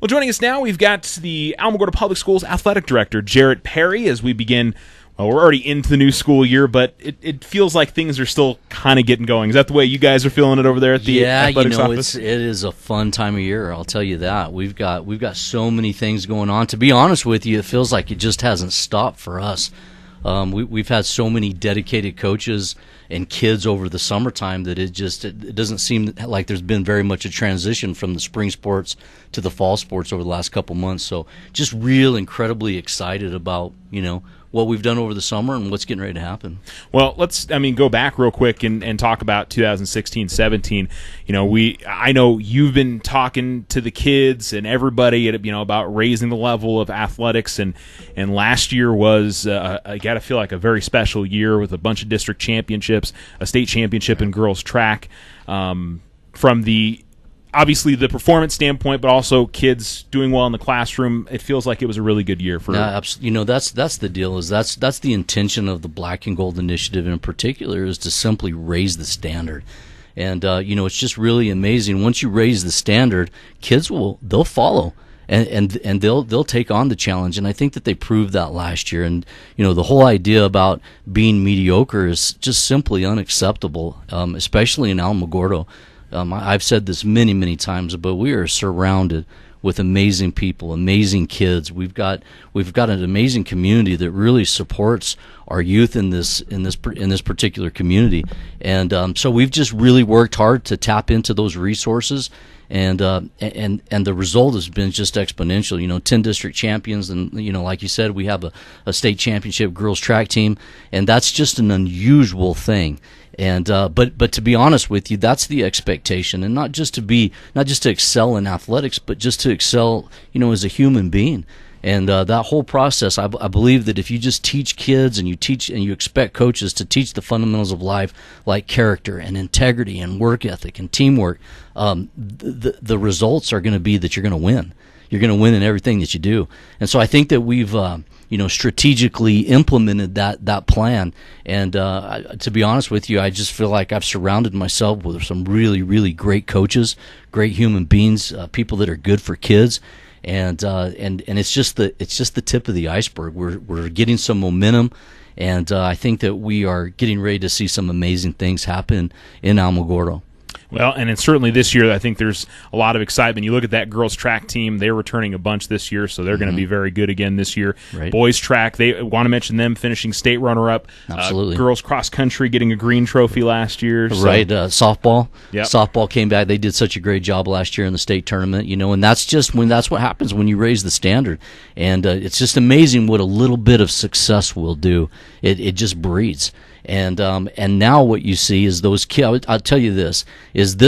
Well, joining us now, we've got the Alamogordo Public Schools Athletic Director, Jerrett Perry, as we begin. Well, we're already into the new school year, but it feels like things are still kind of getting going. Is that the way you guys are feeling it over there at the athletics office? It is a fun time of year, I'll tell you that. We've got so many things going on. To be honest with you, it feels like it just hasn't stopped for us. We've had so many dedicated coaches and kids over the summertime that it doesn't seem like there's been very much a transition from the spring sports to the fall sports over the last couple months. So just real incredibly excited about, what we've done over the summer and what's getting ready to happen. Well, let's go back real quick and talk about 2016-17. I know you've been talking to the kids and everybody about raising the level of athletics, and last year was I got to feel like a very special year with a bunch of district championships, a state championship in girls track, from the obviously the performance standpoint, but also kids doing well in the classroom. It feels like it was a really good year for. That's the deal. Is that's the intention of the Black and Gold Initiative in particular, is to simply raise the standard. And it's just really amazing. Once you raise the standard, kids they'll follow. And they'll take on the challenge, and I think that they proved that last year. And the whole idea about being mediocre is just simply unacceptable, especially in Alamogordo. I've said this many, many times, but we are surrounded with amazing people, amazing kids. We've got an amazing community that really supports our youth in this particular community, and so we've just really worked hard to tap into those resources, and the result has been just exponential. 10 district champions, and like you said, we have a state championship girls track team, and that's just an unusual thing. And but to be honest with you, that's the expectation, and not just to excel in athletics, but just to excel, as a human being. And that whole process, I believe that if you just teach kids and you expect coaches to teach the fundamentals of life, like character and integrity and work ethic and teamwork, the results are going to be that you're going to win. You're going to win in everything that you do. And so I think that we've strategically implemented that plan. And to be honest with you, I just feel like I've surrounded myself with some really, really great coaches, great human beings, people that are good for kids. And it's just the tip of the iceberg. We're getting some momentum, and I think that we are getting ready to see some amazing things happen in Alamogordo. Well, and certainly this year, I think there's a lot of excitement. You look at that girls track team; they're returning a bunch this year, so they're going to be very good again this year. Right. Boys track, they want to mention them finishing state runner-up. Absolutely. Girls cross country getting a green trophy last year. So. Right. Softball. Yep. Softball came back. They did such a great job last year in the state tournament. And that's what happens when you raise the standard. And it's just amazing what a little bit of success will do. It just breeds. And now what you see is those kids. I'll tell you this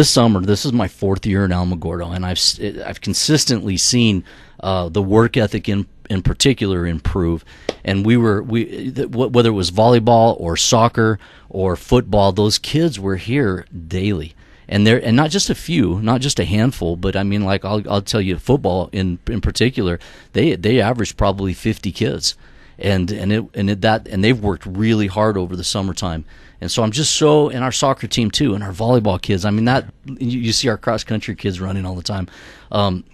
summer. This is my 4th year in Alamogordo, and I've consistently seen the work ethic in particular improve. And whether it was volleyball or soccer or football, those kids were here daily. And not just a few, not just a handful, but I mean, like I'll tell you, football in particular, they averaged probably 50 kids. And they've worked really hard over the summertime, and so I'm just so, and our soccer team too, and our volleyball kids. I mean, that you see our cross country kids running all the time, and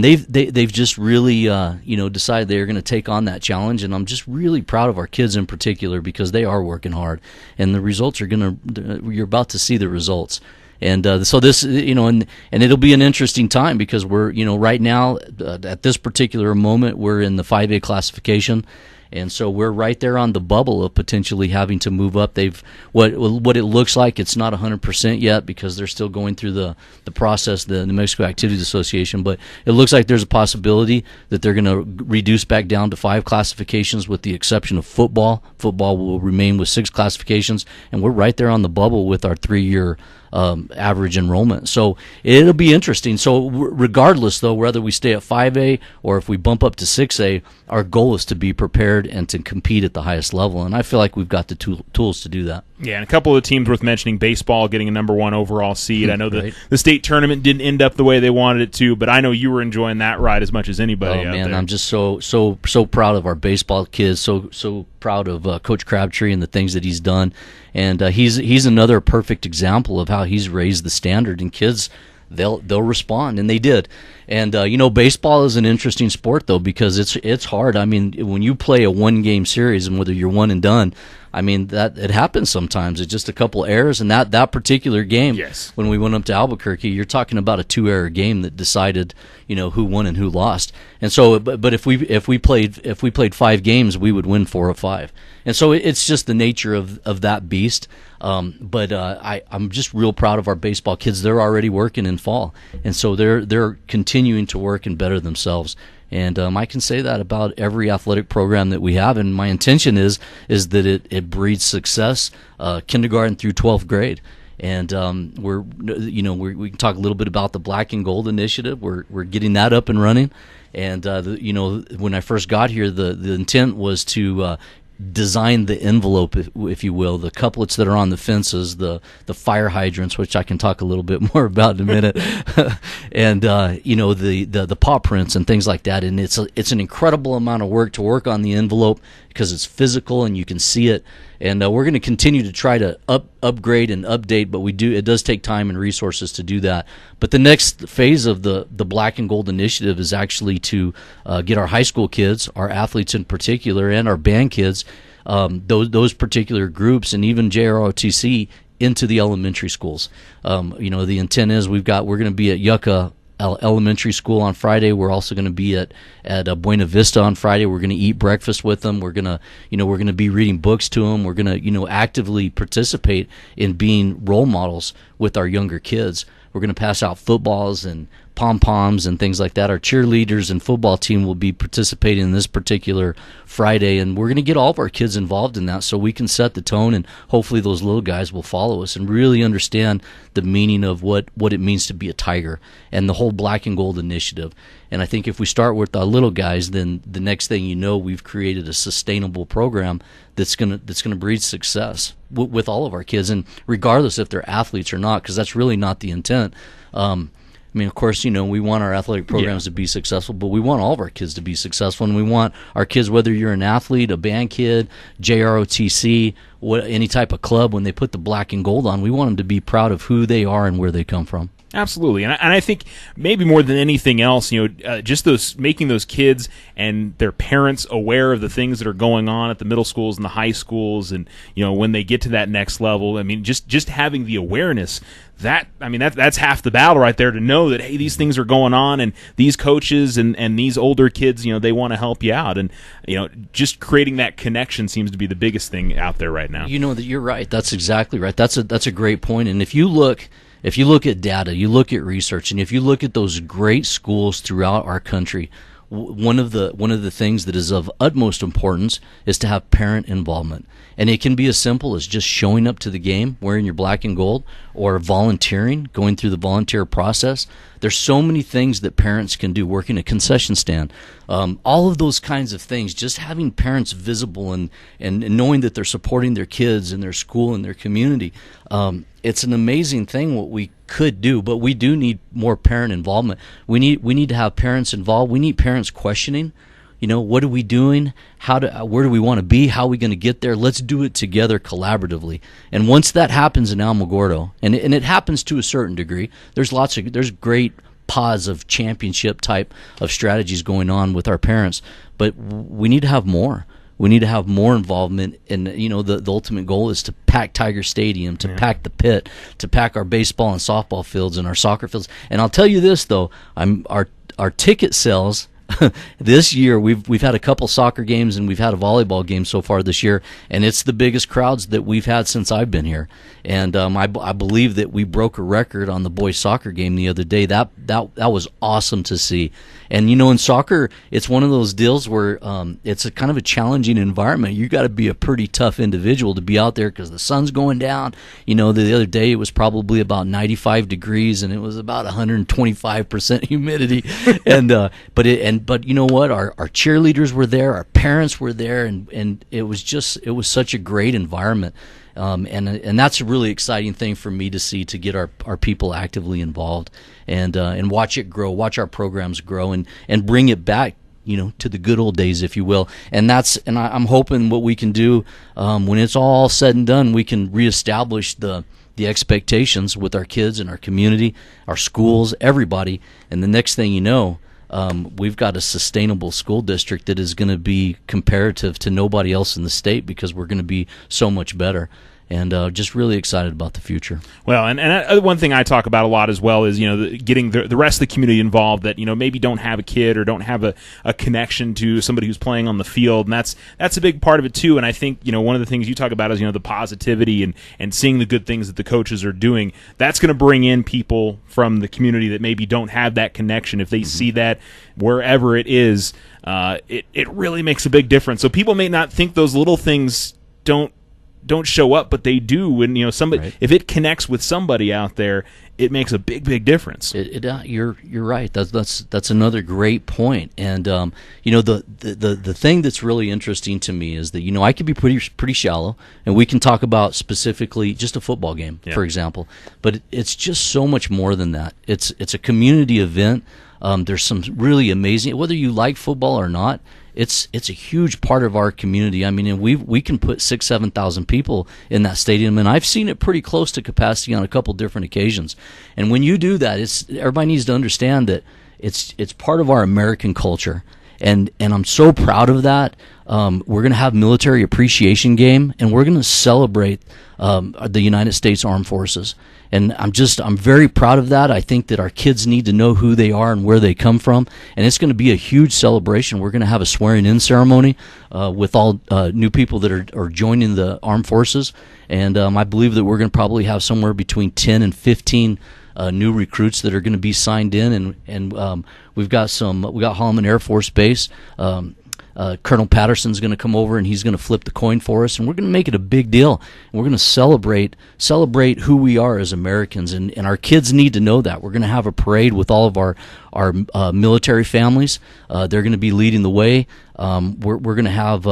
they've just really decided they're going to take on that challenge, and I'm just really proud of our kids in particular, because they are working hard, and the results you're about to see the results. And so this, and it'll be an interesting time, because we're, right now at this particular moment, we're in the 5A classification. And so we're right there on the bubble of potentially having to move up. What it looks like, it's not 100% yet, because they're still going through the process, the New Mexico Activities Association. But it looks like there's a possibility that they're going to reduce back down to 5 classifications, with the exception of football. Football will remain with 6 classifications, and we're right there on the bubble with our 3-year average enrollment. So it'll be interesting. So regardless, though, whether we stay at 5A or if we bump up to 6A, our goal is to be prepared and to compete at the highest level. And I feel like we've got the tools to do that. Yeah, and a couple of the teams worth mentioning, baseball getting a number 1 overall seed. I know the state tournament didn't end up the way they wanted it to, but I know you were enjoying that ride as much as anybody out there. I'm just so proud of our baseball kids, so proud of Coach Crabtree and the things that he's done. And he's another perfect example of how he's raised the standard, and kids, they'll respond, and they did. And baseball is an interesting sport though, because it's hard. I mean, when you play a 1-game series, and whether you're one and done, I mean, that it happens sometimes. It's just a couple errors, and that particular game, yes, when we went up to Albuquerque, you're talking about a 2-error game that decided, who won and who lost. And so, but if we played 5 games, we would win 4 of 5. And so it's just the nature of that beast. But I'm just real proud of our baseball kids. They're already working in fall, and so they're continuing to work and better themselves. And I can say that about every athletic program that we have. And my intention is that it breeds success, kindergarten through 12th grade. And we can talk a little bit about the Black and Gold initiative. We're getting that up and running. And when I first got here, the intent was to design the envelope, if you will, the couplets that are on the fences, the fire hydrants, which I can talk a little bit more about in a minute, and the paw prints and things like that. And it's an incredible amount of work to work on the envelope, because it's physical and you can see it. And we're going to continue to try to upgrade and update, but it does take time and resources to do that. But the next phase of the Black and Gold initiative is actually to get our high school kids, our athletes in particular, and our band kids, those particular groups, and even JROTC, into the elementary schools. The intent is we're going to be at Yucca Elementary School on Friday. We're also going to be at Buena Vista on Friday. We're going to eat breakfast with them. We're going to be reading books to them. We're going to actively participate in being role models with our younger kids. We're going to pass out footballs and pom-poms and things like that. Our cheerleaders and football team will be participating in this particular Friday, and we're going to get all of our kids involved in that so we can set the tone, and hopefully those little guys will follow us and really understand the meaning of what it means to be a Tiger and the whole Black and Gold initiative. And I think if we start with the little guys, then the next thing you know, we've created a sustainable program that's going to breed success with all of our kids, and regardless if they're athletes or not, because that's really not the intent. Of course, we want our athletic programs to be successful, but we want all of our kids to be successful, and we want our kids, whether you're an athlete, a band kid, JROTC, any type of club, when they put the Black and Gold on, we want them to be proud of who they are and where they come from. Absolutely, and I think maybe more than anything else, just making those kids and their parents aware of the things that are going on at the middle schools and the high schools, and when they get to that next level. I mean, just having the awareness that's half the battle right there, to know that, hey, these things are going on, and these coaches and these older kids, they want to help you out, and just creating that connection seems to be the biggest thing out there right now. That you're right. That's exactly right. That's a great point. And if you look at data, you look at research, and if you look at those great schools throughout our country, one of the things that is of utmost importance is to have parent involvement. And it can be as simple as just showing up to the game wearing your Black and Gold, or volunteering, going through the volunteer process. There's so many things that parents can do, working a concession stand, all of those kinds of things. Just having parents visible and knowing that they're supporting their kids and their school and their community. It's an amazing thing what we could do, but we do need more parent involvement. We need to have parents involved. We need parents questioning. What are we doing? Where do we want to be? How are we going to get there? Let's do it together collaboratively. And once that happens in Alamogordo, and it happens to a certain degree, there's great pods of championship type of strategies going on with our parents, but we need to have more. We need to have more involvement, and the ultimate goal is to pack Tiger Stadium, to pack the pit, to pack our baseball and softball fields and our soccer fields. And I'll tell you this though, our ticket sales this year, we've had a couple soccer games and we've had a volleyball game so far this year, and it's the biggest crowds that we've had since I've been here. And I believe that we broke a record on the boys soccer game the other day. That was awesome to see. And in soccer, it's one of those deals where it's a kind of a challenging environment. You got to be a pretty tough individual to be out there, because the sun's going down. The other day it was probably about 95 degrees and it was about 125% humidity. But you know what? Our cheerleaders were there, our parents were there, and it was such a great environment. And that's a really exciting thing for me to see, to get our people actively involved and watch it grow, watch our programs grow, and bring it back, to the good old days, if you will. And I'm hoping what we can do when it's all said and done, we can reestablish the the expectations with our kids and our community, our schools, everybody. And the next thing you know, we've got a sustainable school district that is going to be comparative to nobody else in the state because we're going to be so much better. And just really excited about the future. Well, and one thing I talk about a lot as well is, getting the rest of the community involved that, maybe don't have a kid or don't have a connection to somebody who's playing on the field. And that's a big part of it, too. And I think, one of the things you talk about is, the positivity and seeing the good things that the coaches are doing. That's going to bring in people from the community that maybe don't have that connection. If they see that wherever it is, it really makes a big difference. So people may not think those little things don't show up, but they do. When somebody, right. If it connects with somebody out there, it makes a big difference. You're right. That's another great point. And the thing that's really interesting to me is that I could be pretty shallow, and we can talk about specifically just a football game, for example. But it's just so much more than that. It's a community event. There's some really amazing, whether you like football or not. It's a huge part of our community. I mean, and we can put 6,000-7,000 people in that stadium, and I've seen it pretty close to capacity on a couple different occasions. And when you do that, everybody needs to understand that it's part of our American culture, and I'm so proud of that. We're going to have military appreciation game, and we're going to celebrate the United States Armed Forces. And I'm very proud of that. I think that our kids need to know who they are and where they come from. And it's going to be a huge celebration. We're going to have a swearing-in ceremony with all new people that are joining the armed forces. And I believe that we're going to probably have somewhere between 10 and 15 new recruits that are going to be signed in. And we got Holloman Air Force Base. Colonel Patterson's going to come over and he's going to flip the coin for us, and we're going to make it a big deal. And we're going to celebrate who we are as Americans, and our kids need to know that. We're going to have a parade with all of our military families. They're going to be leading the way. We're going to have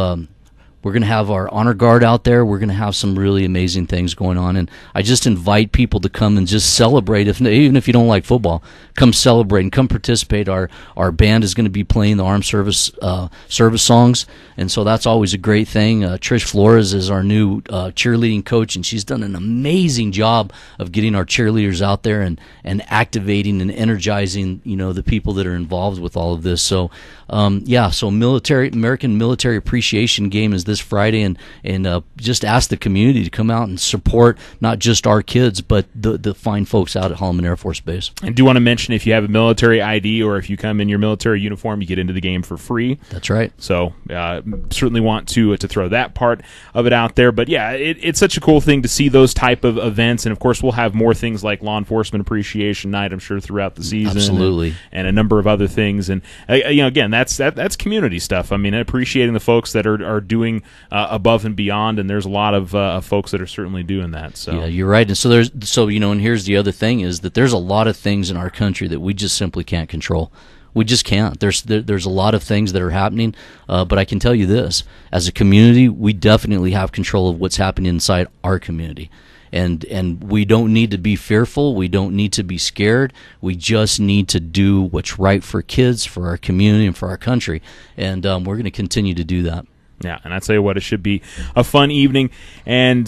our honor guard out there. We're going to have some really amazing things going on, and I just invite people to come and just celebrate. Even if you don't like football, come celebrate and come participate. Our band is going to be playing the armed service songs, and so that's always a great thing. Trish Flores is our new cheerleading coach, and she's done an amazing job of getting our cheerleaders out there and activating and energizing the people that are involved with all of this. So so American Military Appreciation Game is this Friday, and just ask the community to come out and support not just our kids, but the fine folks out at Holloman Air Force Base. And do want to mention, if you have a military ID or if you come in your military uniform, you get into the game for free. That's right. So certainly want to throw that part of it out there. But yeah, it's such a cool thing to see those type of events, and of course we'll have more things like Law Enforcement Appreciation Night, I'm sure, throughout the season. Absolutely. And a number of other things. And again, that's community stuff. I mean, appreciating the folks that are doing above and beyond, and there's a lot of folks that are certainly doing that. So yeah, you're right. And and here's the other thing is that there's a lot of things in our country that we just simply can't control. We just can't. There's a lot of things that are happening, but I can tell you this: as a community, we definitely have control of what's happening inside our community. And we don't need to be fearful. We don't need to be scared. We just need to do what's right for kids, for our community, and for our country. And we're going to continue to do that. Yeah, and I tell you what, it should be a fun evening, and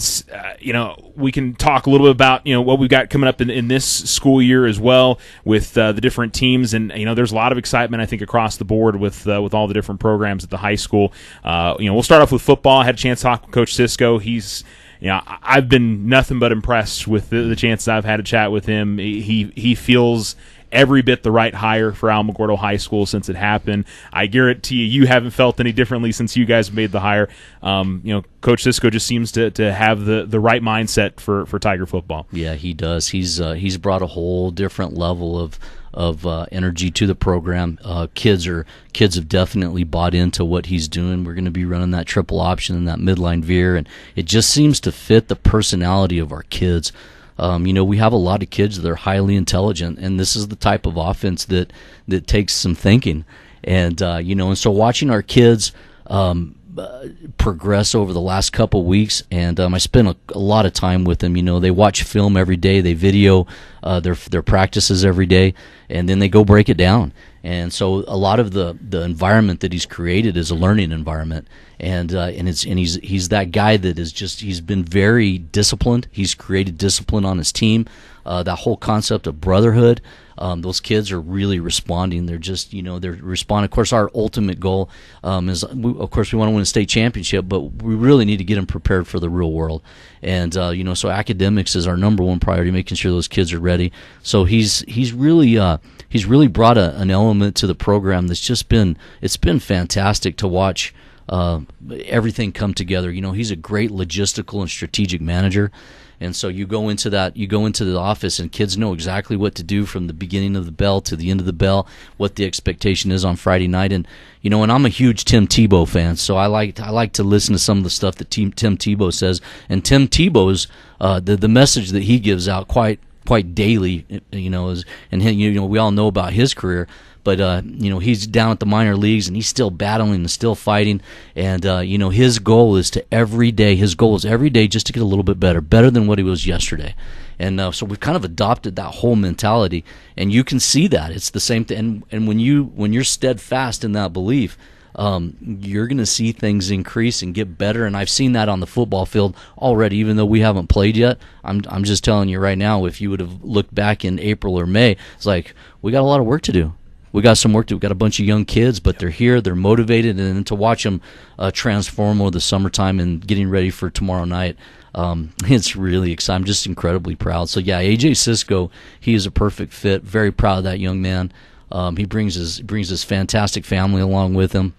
we can talk a little bit about what we've got coming up in this school year as well with the different teams, and there's a lot of excitement I think across the board with all the different programs at the high school. We'll start off with football. I had a chance to talk with Coach Cisco. He's I've been nothing but impressed with the chances I've had to chat with him. He feels every bit the right hire for Alamogordo High School since it happened. I guarantee you haven't felt any differently since you guys made the hire. Coach Cisco just seems to have the right mindset for Tiger football. Yeah, he does. He's brought a whole different level of energy to the program. Kids have definitely bought into what he's doing. We're going to be running that triple option and that midline veer, and it just seems to fit the personality of our kids. We have a lot of kids that are highly intelligent, and this is the type of offense that takes some thinking. And and so watching our kids progress over the last couple weeks, and I spent a lot of time with them. They watch film every day, they video their practices every day, and then they go break it down. And so a lot of the environment that he's created is a learning environment, and he's that guy that is he's been very disciplined. He's created discipline on his team. That whole concept of brotherhood. Those kids are really responding. They're just, they're responding. Of course, our ultimate goal is, of course, we want to win a state championship, but we really need to get them prepared for the real world. And, so academics is our number one priority, making sure those kids are ready. So he's really brought an element to the program that's it's been fantastic to watch everything come together. He's a great logistical and strategic manager. And so you go into the office, and kids know exactly what to do from the beginning of the bell to the end of the bell, what the expectation is on Friday night. And and I'm a huge Tim Tebow fan, so I like to listen to some of the stuff that Tim Tebow says. And Tim Tebow's the message that he gives out quite daily, we all know about his career. But, he's down at the minor leagues, and he's still battling and still fighting. And, his goal is every day just to get a little bit better than what he was yesterday. And so we've kind of adopted that whole mentality, and you can see that. It's the same thing. And when you're steadfast in that belief, you're going to see things increase and get better. And I've seen that on the football field already, even though we haven't played yet. I'm just telling you right now, if you would have looked back in April or May, it's like we got a lot of work to do. We got some work to do. We've got a bunch of young kids, but they're here, they're motivated, and then to watch them transform over the summertime and getting ready for tomorrow night, it's really exciting. I'm just incredibly proud. So, yeah, A.J. Sisko, he is a perfect fit. Very proud of that young man. He brings his fantastic family along with him,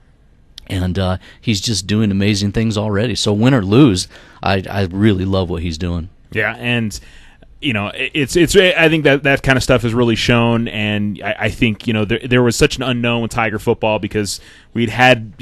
and he's just doing amazing things already. So win or lose, I really love what he's doing. Yeah, and it's I think that kind of stuff is really shown, and I think there was such an unknown with Tiger football because we'd had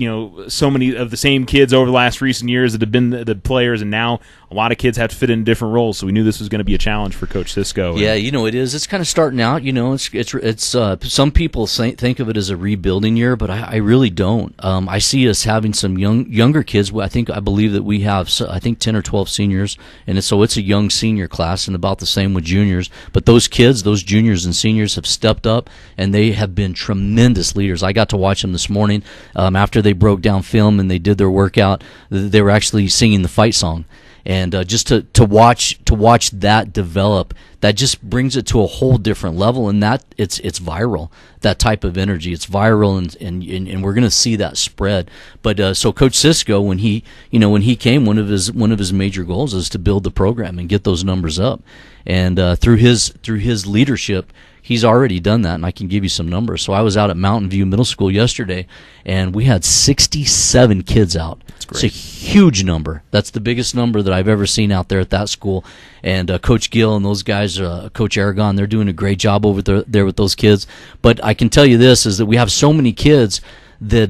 so many of the same kids over the last recent years that have been the players, and now a lot of kids have to fit in different roles. So we knew this was going to be a challenge for Coach Sisko. Yeah, it is. It's kind of starting out. It's some people think of it as a rebuilding year, but I really don't. I see us having some younger kids. I believe that we have 10 or 12 seniors, and it's a young senior class, and about the same with juniors. But those kids, those juniors and seniors, have stepped up, and they have been tremendous leaders. I got to watch them this morning. After they broke down film and they did their workout, they were actually singing the fight song. And just to watch that develop, that just brings it to a whole different level, and that it's viral. That type of energy, it's viral, and we're going to see that spread. But so Coach Sisko, when he came, one of his major goals is to build the program and get those numbers up. And through his leadership, he's already done that, and I can give you some numbers. So I was out at Mountain View Middle School yesterday, and we had 67 kids out. That's great. It's a huge number. That's the biggest number that I've ever seen out there at that school. And Coach Gill and those guys, Coach Aragon, they're doing a great job over there with those kids. But I can tell you this, is that we have so many kids that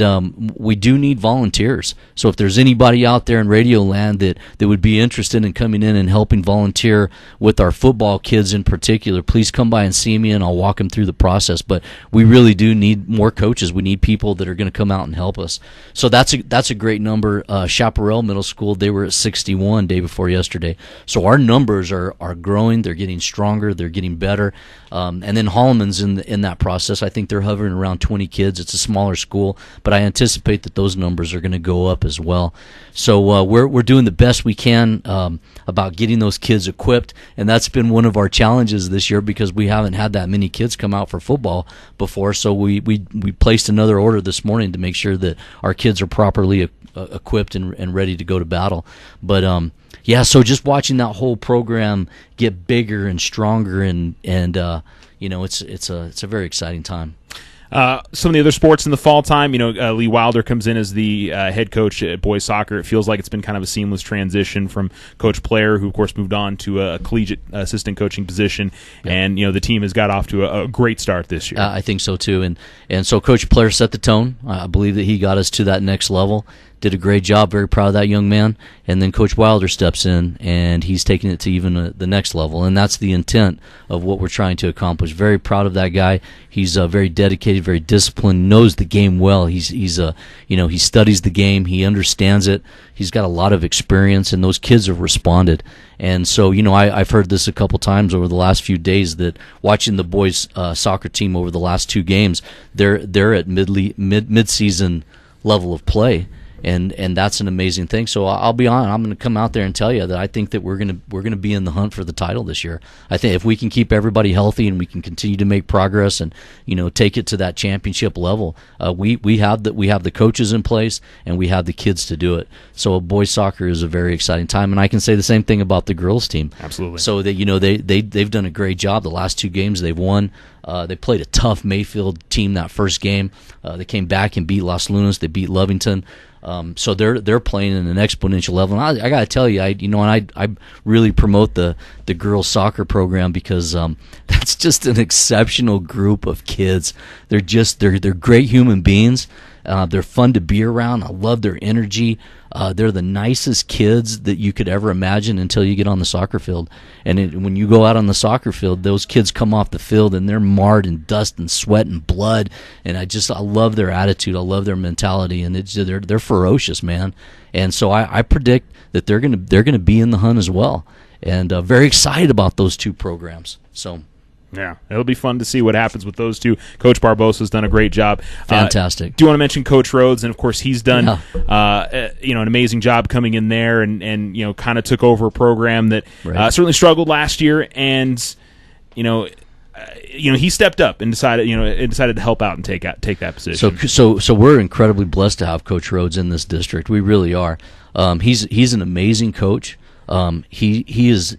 we do need volunteers. So if there's anybody out there in Radio Land that would be interested in coming in and helping volunteer with our football kids in particular, please come by and see me, and I'll walk them through the process. But we really do need more coaches. We need people that are going to come out and help us. So that's a great number. Chaparral Middle School, they were at 61 day before yesterday. So our numbers are growing. They're getting stronger. They're getting better. And then Holloman's in that process. I think they're hovering around 20 kids. It's a smaller school, but I anticipate that those numbers are going to go up as well. So we're doing the best we can about getting those kids equipped, and that's been one of our challenges this year because we haven't had that many kids come out for football before. So we placed another order this morning to make sure that our kids are properly equipped and ready to go to battle. But yeah, so just watching that whole program get bigger and stronger, and it's a very exciting time. Some of the other sports in the fall time, Lee Wilder comes in as the head coach at boys soccer. It feels like it's been kind of a seamless transition from Coach Player, who of course moved on to a collegiate assistant coaching position, and the team has got off to a great start this year. I think so too, and so Coach Player set the tone. I believe that he got us to that next level, did a great job. Very proud of that young man. And then Coach Wilder steps in, and he's taking it to even the next level. And that's the intent of what we're trying to accomplish. Very proud of that guy. He's very dedicated, very disciplined, knows the game well. He studies the game. He understands it. He's got a lot of experience, and those kids have responded. And so, I've heard this a couple times over the last few days that watching the boys' soccer team over the last 2 games, they're at mid-season level of play. And that's an amazing thing. So I'll be honest, I'm going to come out there and tell you that I think that we're going to be in the hunt for the title this year. I think if we can keep everybody healthy and we can continue to make progress and take it to that championship level, we have the coaches in place and we have the kids to do it. So boys soccer is a very exciting time, and I can say the same thing about the girls team. Absolutely. So that they've done a great job. The last 2 games they've won. They played a tough Mayfield team that first game. They came back and beat Las Lunas. They beat Lovington. So they're playing in an exponential level. And I got to tell you, I really promote the girls soccer program because that's just an exceptional group of kids. They're great human beings. They're fun to be around. I love their energy. They're the nicest kids that you could ever imagine until you get on the soccer field. And when you go out on the soccer field, those kids come off the field and they're marred in dust and sweat and blood. And I love their attitude. I love their mentality, and they're ferocious, man. And so I predict that they're gonna be in the hunt as well. And very excited about those 2 programs. So. Yeah, it'll be fun to see what happens with those 2. Coach Barbosa's done a great job. Fantastic. Do you want to mention Coach Rhodes? And of course, he's done an amazing job coming in there, and kind of took over a program that certainly struggled last year, and he stepped up and decided to help out and take that position. So we're incredibly blessed to have Coach Rhodes in this district. We really are. He's an amazing coach. He is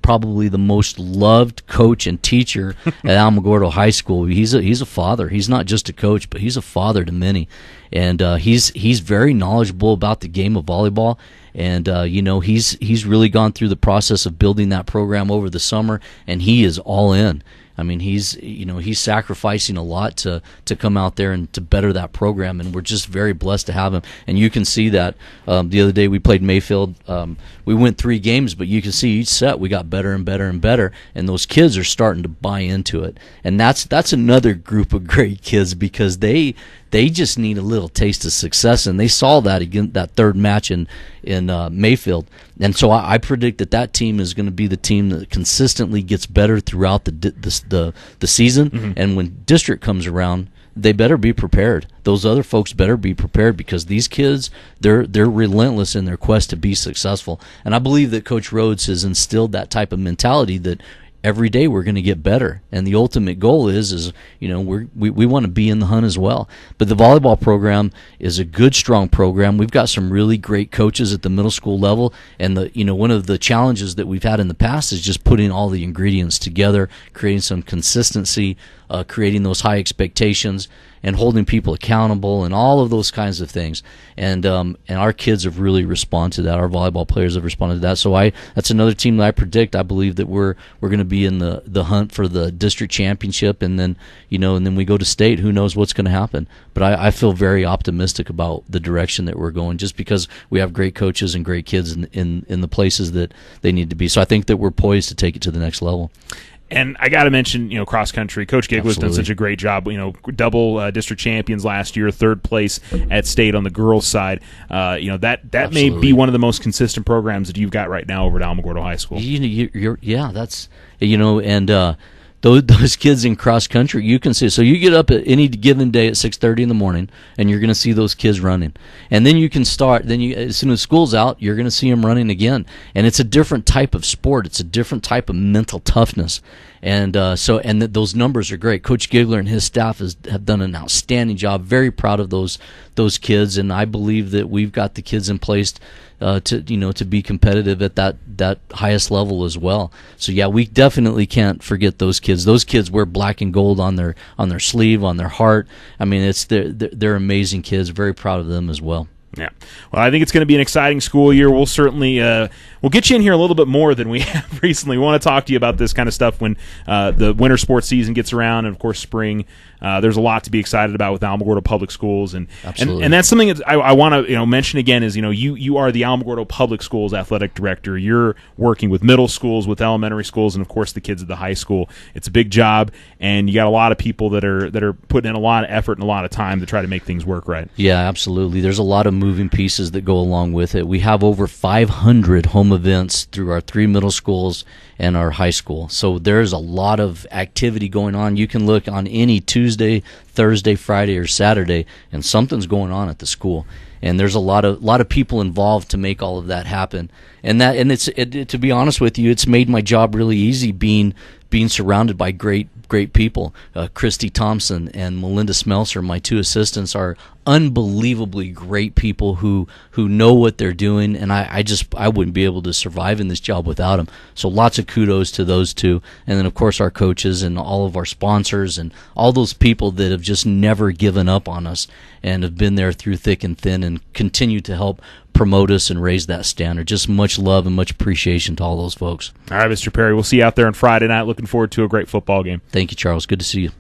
probably the most loved coach and teacher at Alamogordo High School. He's a father. He's not just a coach, but he's a father to many, and he's very knowledgeable about the game of volleyball. And he's really gone through the process of building that program over the summer, and he is all in. I mean, he's sacrificing a lot to come out there and to better that program, and we're just very blessed to have him. And you can see that the other day we played Mayfield. We went 3 games, but you can see each set we got better and better and better, and those kids are starting to buy into it. And that's another group of great kids, because they just need a little taste of success, and they saw that again that 3rd match in Mayfield. And so I predict that team is going to be the team that consistently gets better throughout the season. Mm-hmm. And when district comes around, they better be prepared. Those other folks better be prepared, because these kids, they're relentless in their quest to be successful. And I believe that Coach Rhodes has instilled that type of mentality that every day we're going to get better, and the ultimate goal is we want to be in the hunt as well. But the volleyball program is a good, strong program. We've got some really great coaches at the middle school level, and one of the challenges that we've had in the past is just putting all the ingredients together, creating some consistency, creating those high expectations, and holding people accountable, and all of those kinds of things. And our kids have really responded to that. Our volleyball players have responded to that. So that's another team that I predict. I believe that we're going to be in the hunt for the district championship, and then we go to state. Who knows what's going to happen? But I feel very optimistic about the direction that we're going, just because we have great coaches and great kids in the places that they need to be. So I think that we're poised to take it to the next level. And I got to mention, cross country. Coach Gigler's done such a great job. Double district champions last year, 3rd place at state on the girls' side. That may be one of the most consistent programs that you've got right now over at Alamogordo High School. Those kids in cross country, you can see. So you get up at any given day at 6:30 in the morning, and you're going to see those kids running. And then you can start. As soon as school's out, you're going to see them running again. And it's a different type of sport. It's a different type of mental toughness. And those numbers are great. Coach Gigler and his staff have done an outstanding job. Very proud of those kids, and I believe that we've got the kids in place to be competitive at that highest level as well. So yeah, we definitely can't forget those kids. Those kids wear black and gold on their sleeve, on their heart. I mean, they're amazing kids. Very proud of them as well. Yeah. Well, I think it's going to be an exciting school year. We'll certainly we'll get you in here a little bit more than we have recently. We want to talk to you about this kind of stuff when the winter sports season gets around, and of course spring there's a lot to be excited about with Alamogordo Public Schools, and Absolutely. and that's something that I want to mention again is you are the Alamogordo Public Schools athletic director. You're working with middle schools, with elementary schools, and of course the kids at the high school. It's a big job, and you got a lot of people that are putting in a lot of effort and a lot of time to try to make things work right. Yeah, absolutely. There's a lot of moving pieces that go along with it. We have over 500 home events through our 3 middle schools and our high school. So there's a lot of activity going on. You can look on any Tuesday, Thursday, Friday, or Saturday, and something's going on at the school. And there's a lot of people involved to make all of that happen. And to be honest with you, it's made my job really easy being surrounded by great people. Christy Thompson and Melinda Smelser, my 2 assistants, are unbelievably great people who know what they're doing, and I wouldn't be able to survive in this job without them. So lots of kudos to those 2, and then of course our coaches and all of our sponsors and all those people that have just never given up on us and have been there through thick and thin and continue to help promote us and raise that standard. Just much love and much appreciation to all those folks. All right, Mr. Perry, we'll see you out there on Friday night. Looking forward to a great football game. Thank you, Charles. Good to see you.